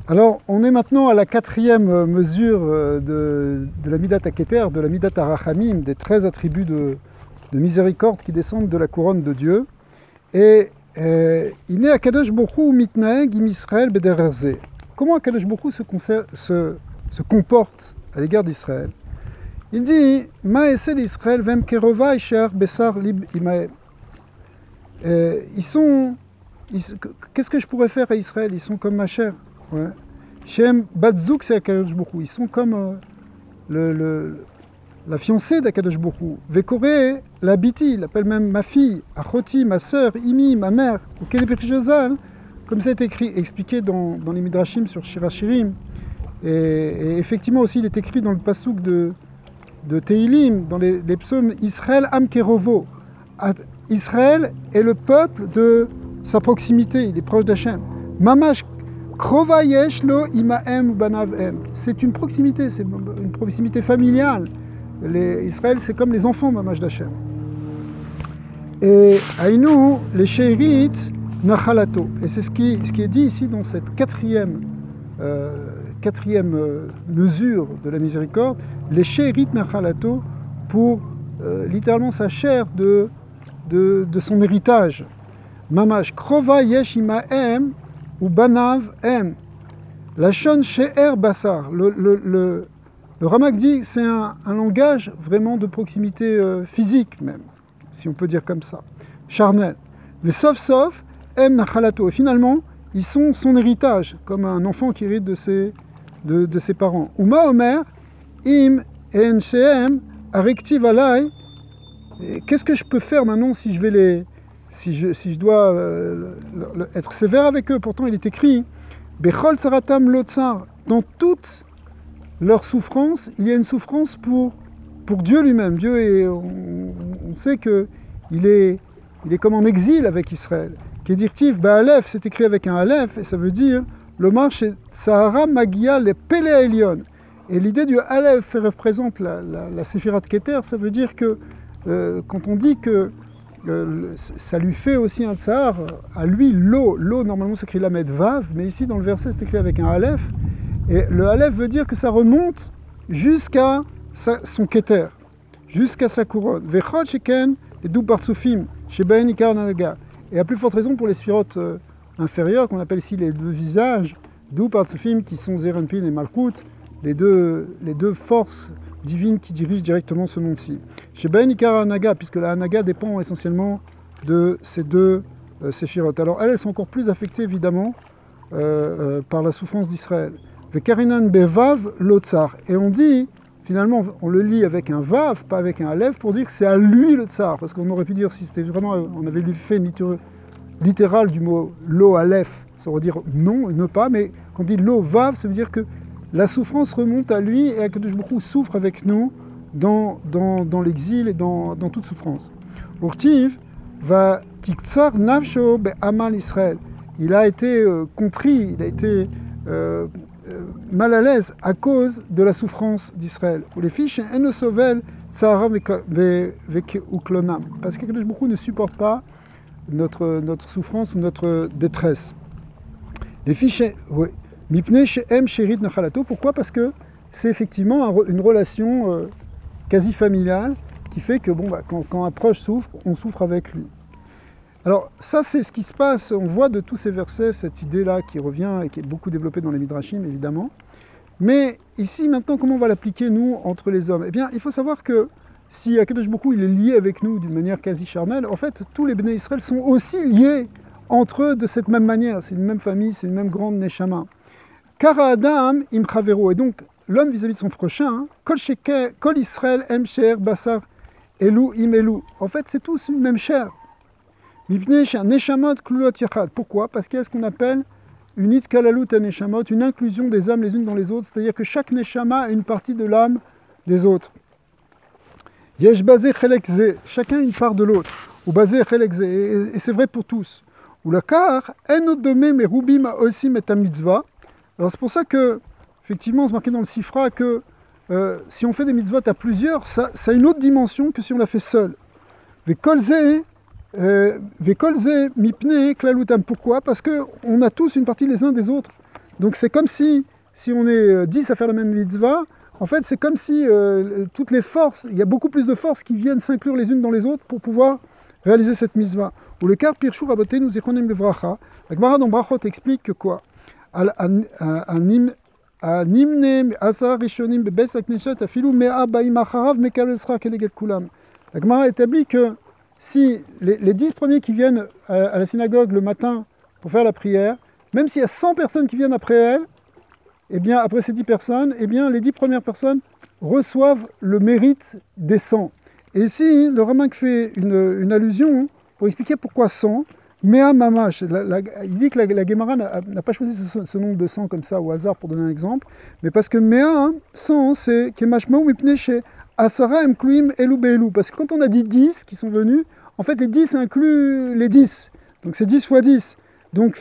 Alors, on est maintenant à la quatrième mesure de la Midat HaKeter, de la Midat HaRachamim, des 13 attributs de miséricorde qui descendent de la couronne de Dieu. Et il est Akadosh Borou Hu mitnaeg im Israël bederer ze. Comment Akadosh Borou se comporte à l'égard d'Israël? Il dit Ma esel Israël vem kerova isher besar lib imae. Qu'est-ce que je pourrais faire à Israël? Ils sont comme ma chair. Ouais. Shem Batzouk, c'est Akadosh Borou. Ils sont comme la fiancée d'Akadosh Borou. Vekore, la biti, il appelle même ma fille, Achoti, ma sœur, Imi, ma mère, ou Kelebechazal, comme ça est écrit, expliqué dans les Midrashim sur Shirachirim. Et effectivement aussi, il est écrit dans le pasouk de Teilim, dans les psaumes Israël Am Kerovo. Israël est le peuple de sa proximité, il est proche d'Hachem. Mamash Krova yesh lo imaem banav em. C'est une proximité familiale. Israël, c'est comme les enfants mamash d'Hachem. Et Aïnou, les Sheirit Nachalato. Et c'est ce qui est dit ici dans cette quatrième mesure de la miséricorde, les Sheirit Nachalato, pour littéralement sa chair de son héritage. Mamash Krova yesh imaem ou banav em. La shon she'er basar. Le Ramak dit que c'est un langage vraiment de proximité physique même, si on peut dire comme ça, charnel. Mais sauf em nachalato. Et finalement, ils sont son héritage, comme un enfant qui hérite de ses parents. Uma omer im en she'em arektiv alai. Qu'est-ce que je peux faire maintenant si je dois être sévère avec eux? Pourtant, il est écrit Bechol Saratam Lotsar. Dans toute leur souffrance, il y a une souffrance pour Dieu lui-même. Dieu on sait qu'il est comme en exil avec Israël. Kedirtiv Ba'alef, c'est écrit avec un Aleph, et ça veut dire Lomar chez Sahara Magia le Pele Elion. Et l'idée du Aleph représente la Séphirat Keter, ça veut dire que quand on dit que ça lui fait aussi un tsar, à lui, l'eau normalement s'écrit Lamed Vav, mais ici dans le verset c'est écrit avec un Aleph, et le Aleph veut dire que ça remonte jusqu'à son Keter, jusqu'à sa couronne. Vechot sheken et dou partsufim, sheben ikar nanaga. Et à plus forte raison pour les sphirotes inférieures, qu'on appelle ici les deux visages, dou partsufim, qui sont Zerenpin et Malchut, les deux forces divine qui dirige directement ce monde-ci. Chez Ben Ikar Anaga, puisque la Anaga dépend essentiellement de ces deux séphirotes. Alors elles sont encore plus affectées évidemment par la souffrance d'Israël. Vekarinan Bevav Lotsar. Et on dit, finalement, on le lit avec un Vav, pas avec un Aleph, pour dire que c'est à lui le Tsar. Parce qu'on aurait pu dire, si c'était vraiment, on avait fait une lecture littérale du mot Lo Aleph, ça veut dire non, ne pas, mais quand on dit Lo Vav, ça veut dire que la souffrance remonte à lui et Akadosh Borou souffre avec nous dans l'exil et dans toute souffrance. Urtiv va tiktsar nafsho be'amal Israël. Il a été contrit, il a été mal à l'aise à cause de la souffrance d'Israël. Pour les fiches, enosovel tsara vek uklonam. Parce qu'Akadosh Borou ne supporte pas notre souffrance ou notre détresse. Les fiches, oui. Mipne she'em sherit nachalato. Pourquoi? Parce que c'est effectivement une relation quasi familiale qui fait que quand un proche souffre, on souffre avec lui. Alors ça c'est ce qui se passe, on voit de tous ces versets cette idée-là qui revient et qui est beaucoup développée dans les Midrashim évidemment. Mais ici maintenant comment on va l'appliquer nous entre les hommes? Eh bien il faut savoir que si Akadosh Borou il est lié avec nous d'une manière quasi charnelle, en fait tous les Bnei Israël sont aussi liés entre eux de cette même manière, c'est une même famille, c'est une même grande Neshama. Kara Adam im chavero, et donc l'homme vis-à-vis de son prochain, Kol Israël em she'er basar elu im elu. En fait, c'est tous une même chair. Mipnei neshamot klulot yachad. Pourquoi? Parce qu'il y a ce qu'on appelle une itkalalut neshamot, une inclusion des âmes les unes dans les autres, c'est-à-dire que chaque neshama a une partie de l'âme des autres. Yesh basé chelek ze, chacun une part de l'autre. Ou basé chelek ze, et c'est vrai pour tous. Ou la kar en odome merubim osim et mitzvah. Alors c'est pour ça que, effectivement, c'est marqué dans le Sifra que si on fait des mitzvot à plusieurs, ça a une autre dimension que si on la fait seul. Vekolze mipne klalutam. Pourquoi? Parce qu'on a tous une partie les uns des autres. Donc c'est comme si on est 10 à faire la même mitzvah, en fait c'est comme si toutes les forces, il y a beaucoup plus de forces qui viennent s'inclure les unes dans les autres pour pouvoir réaliser cette mitzvah. Ou le car Pirchou Rabotenu Zichronim Levracha, la Gemara dans Brachot explique que quoi? Animne Asa Rishonim Bebes Akneshet Afilu Mea Baim Acharav Mekal Esra Keleget Kulam. La Gemara établit que si les 10 premiers qui viennent à la synagogue le matin pour faire la prière, même s'il y a 100 personnes qui viennent après elles, eh bien, après ces 10 personnes, eh bien, les 10 premières personnes reçoivent le mérite des 100. Et ici, le Ramak fait une allusion pour expliquer pourquoi 100. Mea Mamash, il dit que la Gemara n'a pas choisi ce nombre de 100 comme ça au hasard pour donner un exemple, mais parce que Mea, 100, c'est Kemashmaou Mipneche. Asara Mkluim Elou Beelou, parce que quand on a dit 10 qui sont venus, en fait les 10 incluent les 10. Donc c'est 10 fois 10. Donc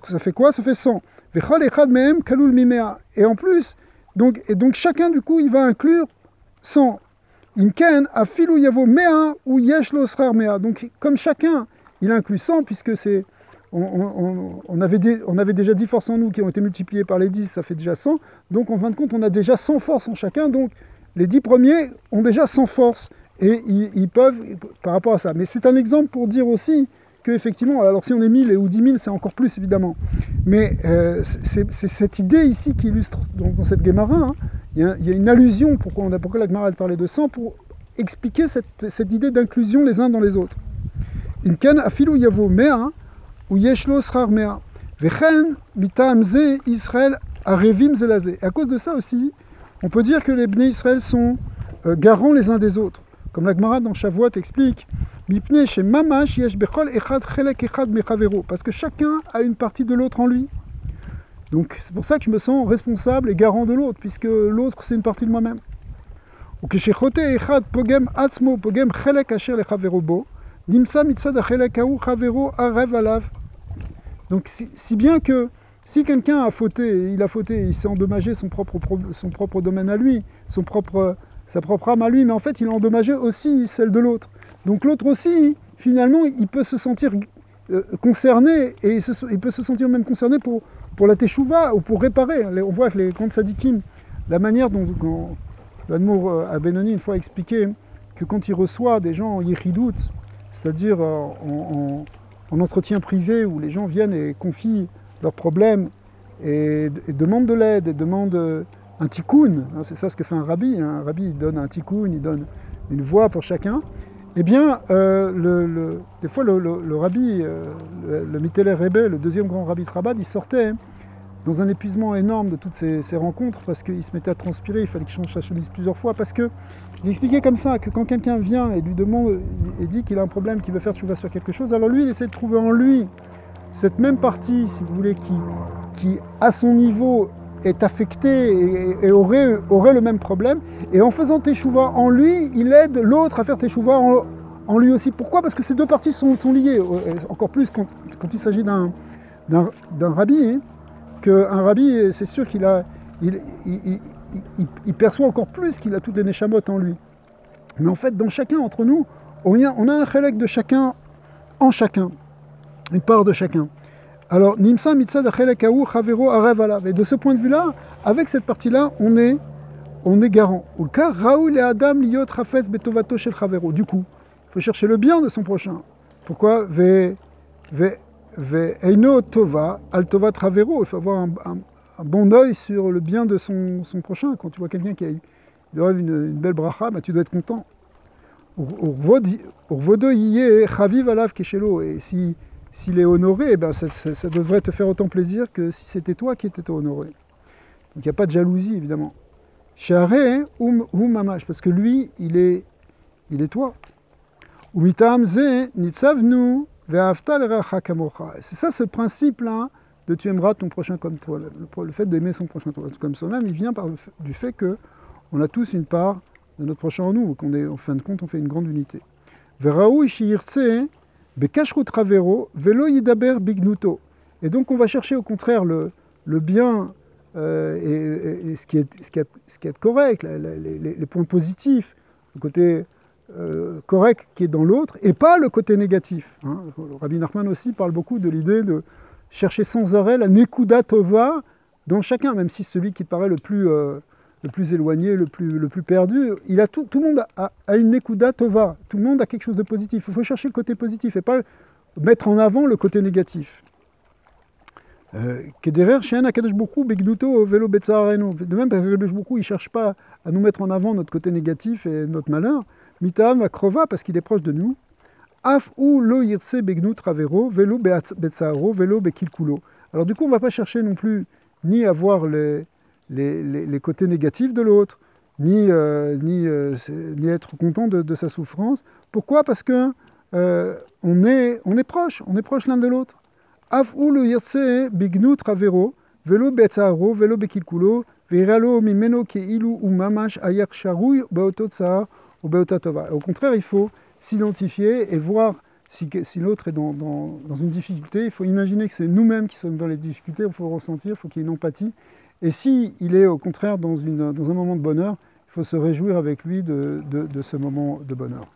ça fait quoi? Ça fait 100. Vechol Echad Mehem Kalul Mimea. Et en plus, donc chacun du coup il va inclure 100. Imken Afilu Yavo Mea ou Yesh Lo Srar Mea. Donc comme chacun il inclut 100, puisque c'est. On avait déjà 10 forces en nous qui ont été multipliées par les 10, ça fait déjà 100. Donc en fin de compte, on a déjà 100 forces en chacun. Donc les 10 premiers ont déjà 100 forces et ils peuvent, par rapport à ça. Mais c'est un exemple pour dire aussi qu'effectivement, alors si on est 1000 ou 10 000, c'est encore plus évidemment. Mais c'est cette idée ici qui illustre dans cette Gemara. Hein, il y a une allusion, pourquoi la Gemara a parlé de 100, pour expliquer cette idée d'inclusion les uns dans les autres. Imken afilu yavo mea ou yeshlo srar mea. Vechen mitam ze Israël arevim zelazé. Et à cause de ça aussi, on peut dire que les Bnei Israël sont garants les uns des autres. Comme la Gemara dans Shavuot explique, parce que chacun a une partie de l'autre en lui. Donc c'est pour ça que je me sens responsable et garant de l'autre, puisque l'autre c'est une partie de moi-même. Donc si bien que si quelqu'un a fauté, il s'est endommagé son propre domaine à lui, sa propre âme à lui, mais en fait il a endommagé aussi celle de l'autre. Donc l'autre aussi, finalement, il peut se sentir concerné, et il peut se sentir même concerné pour la teshuva, ou pour réparer. On voit que les grands sadikim, la manière dont l'Admour à Benoni une fois expliqué que quand il reçoit des gens en yichidout, c'est-à-dire en entretien privé, où les gens viennent et confient leurs problèmes et demandent de l'aide, et demandent un tikkun, hein, c'est ça ce que fait un rabbi. Un rabbi il donne un tikkun, il donne une voie pour chacun. Eh bien, des fois le rabbi, le Mitteler Rebbe, le deuxième grand rabbi de Chabad, il sortait dans un épuisement énorme de toutes ces rencontres, parce qu'il se mettait à transpirer, il fallait qu'il change sa chemise plusieurs fois, parce qu'il expliquait comme ça, que quand quelqu'un vient et lui demande, et dit qu'il a un problème, qu'il veut faire tchouva sur quelque chose, alors lui, il essaie de trouver en lui cette même partie, si vous voulez, qui à son niveau est affectée et aurait le même problème, et en faisant teshuva en lui, il aide l'autre à faire teshuva en lui aussi. Pourquoi? Parce que ces deux parties sont liées, encore plus quand il s'agit d'un rabbi, hein, qu'un rabbi, c'est sûr qu'il perçoit encore plus qu'il a toutes les neshamot en lui. Mais en fait, dans chacun d'entre nous, on a un chelek de chacun en chacun, une part de chacun. Alors, Nimsa mitzad achelekaou chavero arev alav. Et de ce point de vue-là, avec cette partie-là, on est garant. Ou le cas, raoul et adam liot rafetz betovato shel chavero. Du coup, il faut chercher le bien de son prochain. Pourquoi? Eino tova al tovat chavero. Il faut avoir un bon œil sur le bien de son prochain. Quand tu vois quelqu'un qui a une belle bracha, bah, tu dois être content. Urvodo yie chaviv alav keshelo. Et s'il est honoré, ben ça devrait te faire autant plaisir que si c'était toi qui étais honoré. Donc il n'y a pas de jalousie, évidemment. Share ou mamash, parce que lui, il est toi. Umitam ze nitzavnu ve'afta l'eracha kamocha. C'est ça ce principe-là de tu aimeras ton prochain comme toi. Le fait d'aimer son prochain comme soi-même, il vient du fait qu'on a tous une part de notre prochain en nous, en fin de compte, on fait une grande unité. Ve'raou ishiyirtse bekashrut ravero velo yidaber bignuto. Et donc on va chercher au contraire le bien et ce qui est correct, les points positifs, le côté correct qui est dans l'autre, et pas le côté négatif. Hein. Rabbi Nachman aussi parle beaucoup de l'idée de chercher sans arrêt la nekuda tova dans chacun, même si celui qui paraît le plus éloigné, le plus perdu, tout le monde a une nekuda tova, tout le monde a quelque chose de positif. Il faut chercher le côté positif et pas mettre en avant le côté négatif. Kederer She'en HaKadosh Baruch Hu Begnuto Velo Betzareno. De même, HaKadosh Baruch Hu, il ne cherche pas à nous mettre en avant notre côté négatif et notre malheur. Mitaam Akrova, parce qu'il est proche de nous. Af ou lo yirtse begnut ravero, velo betzaro, velo bekilkulo. Alors du coup, on ne va pas chercher non plus ni à voir les côtés négatifs de l'autre, ni être content de sa souffrance. Pourquoi? Parce que on est proche l'un de l'autre. Af ou lo yirtse begnut ravero, velo betzaro, velo bekilkulo, viralo mimeno keilu ou mamash ayer sharouy baototsar ou baotatova. Au contraire, il faut s'identifier et voir si l'autre est dans une difficulté. Il faut imaginer que c'est nous-mêmes qui sommes dans les difficultés, il faut le ressentir, il faut qu'il y ait une empathie. Et s'il est au contraire dans un moment de bonheur, il faut se réjouir avec lui de ce moment de bonheur.